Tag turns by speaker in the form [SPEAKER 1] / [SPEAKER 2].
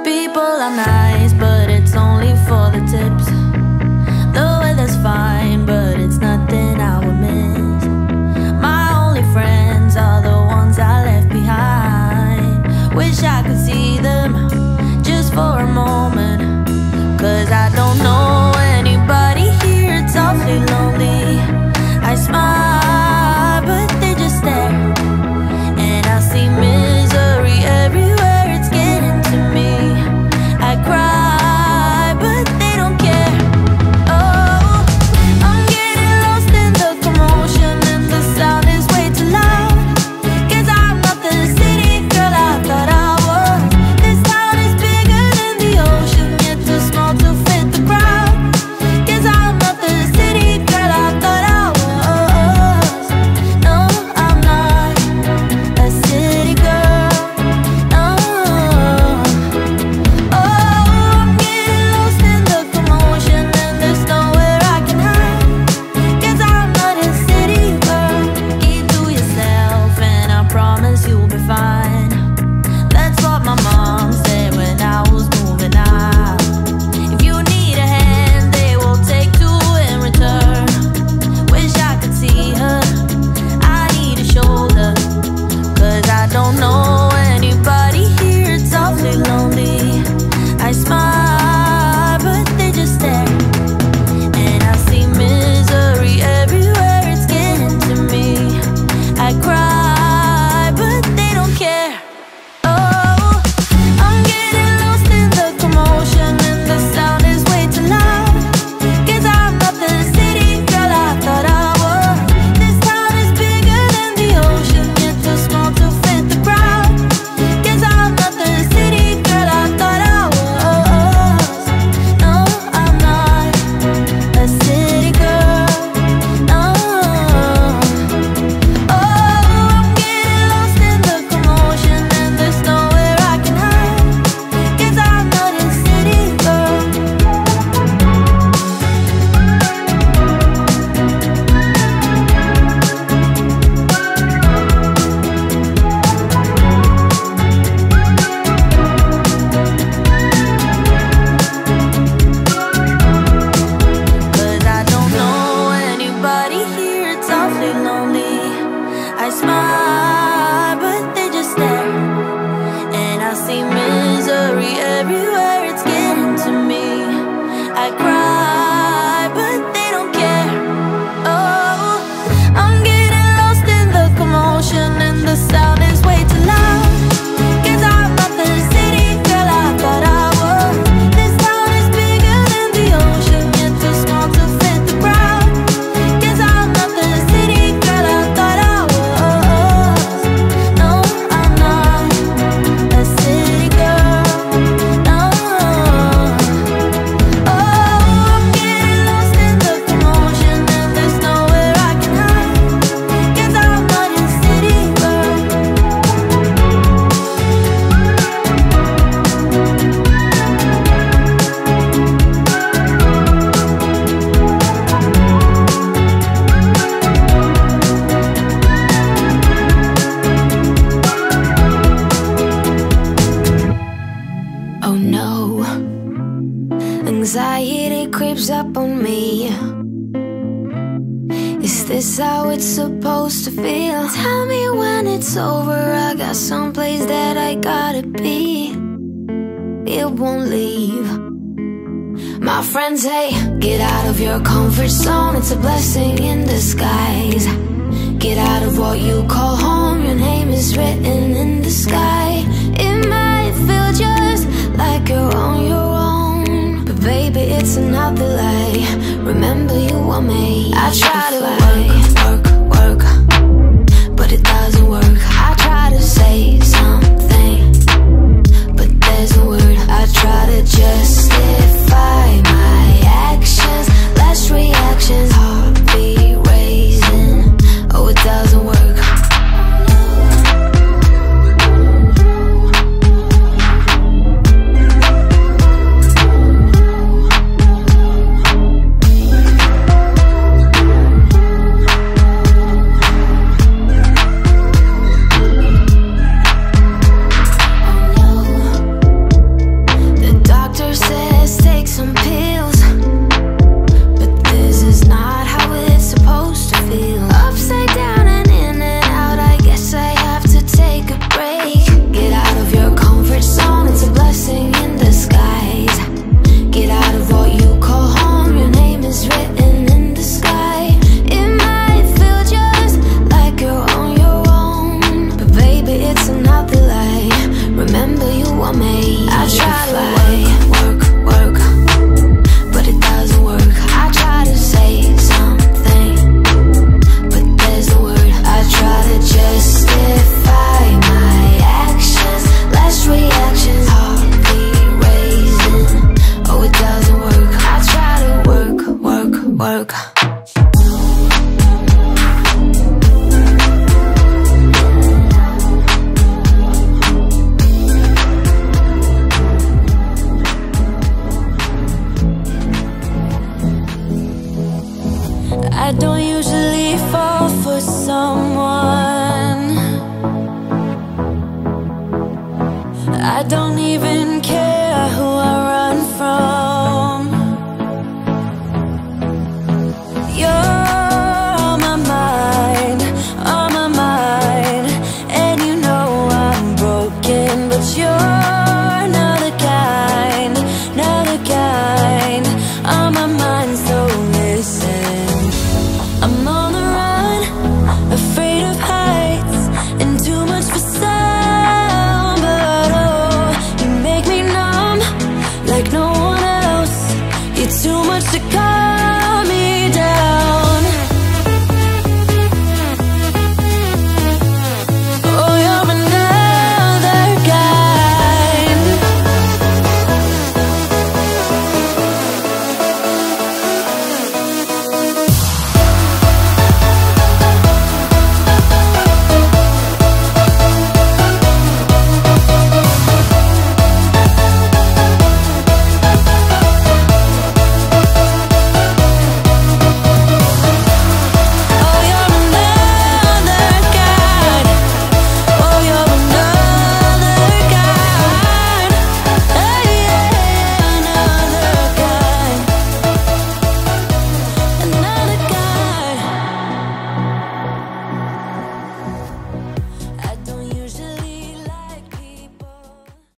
[SPEAKER 1] People are nice, but it's only for the tips. The weather's fine, but it's nothing I would miss. My only friends are the ones I left behind. Wish I could see them just for a moment, 'cause I don't know anybody here, it's awfully lonely. I smile, but they just stare, and I see misery everywhere, it's getting to me. I cry, but they don't care. Oh, I'm getting lost in the commotion, and the sound is way too loud. 'Cause I'm not the city girl I thought I was. This town is bigger than the ocean, yet too small to fit the crowd. 'Cause I'm not the city girl I thought I was. No, I'm not a city girl. No. Oh, I'm getting lost in the commotion, and there's nowhere I can hide. 'Cause I'm not a city girl. Keep to yourself, and I promise you'll be fine. That's what my mom said when I was moving out. If you need a hand, they will take two in return. Wish I could see her, I need a shoulder. 'Cause I don't know anybody here, it's awfully lonely. I smile, but they just stare, and I see misery everywhere, it's getting to me. I cry, but they don't care. Oh, I'm getting lost in the commotion, and the sound is way too loud. 'Cause I'm not the city girl I thought I was. This town is bigger than the ocean, yet too small to fit the crowd. 'Cause I'm not the city girl I thought I was. No, I'm not a city girl. No. Oh, I'm getting lost in the commotion, and there's nowhere I can hide. 'Cause I'm not a city girl. Cause I don't know anybody here, it's awfully lonely. I smile, but they just stare, and I see misery everywhere, it's getting to me. I cry, but they don't care. Oh, I'm getting lost in the commotion, and the sound is way too loud. 'Cause I'm not the city girl I thought I was. This town is bigger than the ocean, yet too small to fit the crowd. 'Cause I'm not the city girl I thought I was. No, I'm not a city girl. No. Oh, I'm getting lost in the commotion, and there's nowhere I can hide. 'Cause I'm not a city girl.
[SPEAKER 2] Oh no, anxiety creeps up on me. Is this how it's supposed to feel? Tell me when it's over, I got someplace that I gotta be. It won't leave. My friends say, get out of your comfort zone, it's a blessing in disguise. Get out of what you call home, your name is written in the sky. It might feel just like you're on your own, but baby, it's another lie. Remember, you were made. I try to work, but it doesn't work. I try to say something, but there's a word. I try to justify my actions, less reactions, heartbeat raising. Oh, it doesn't work. York.
[SPEAKER 1] I don't usually fall for someone. I don't even care who I run from. You're on my mind, and you know I'm broken, but you're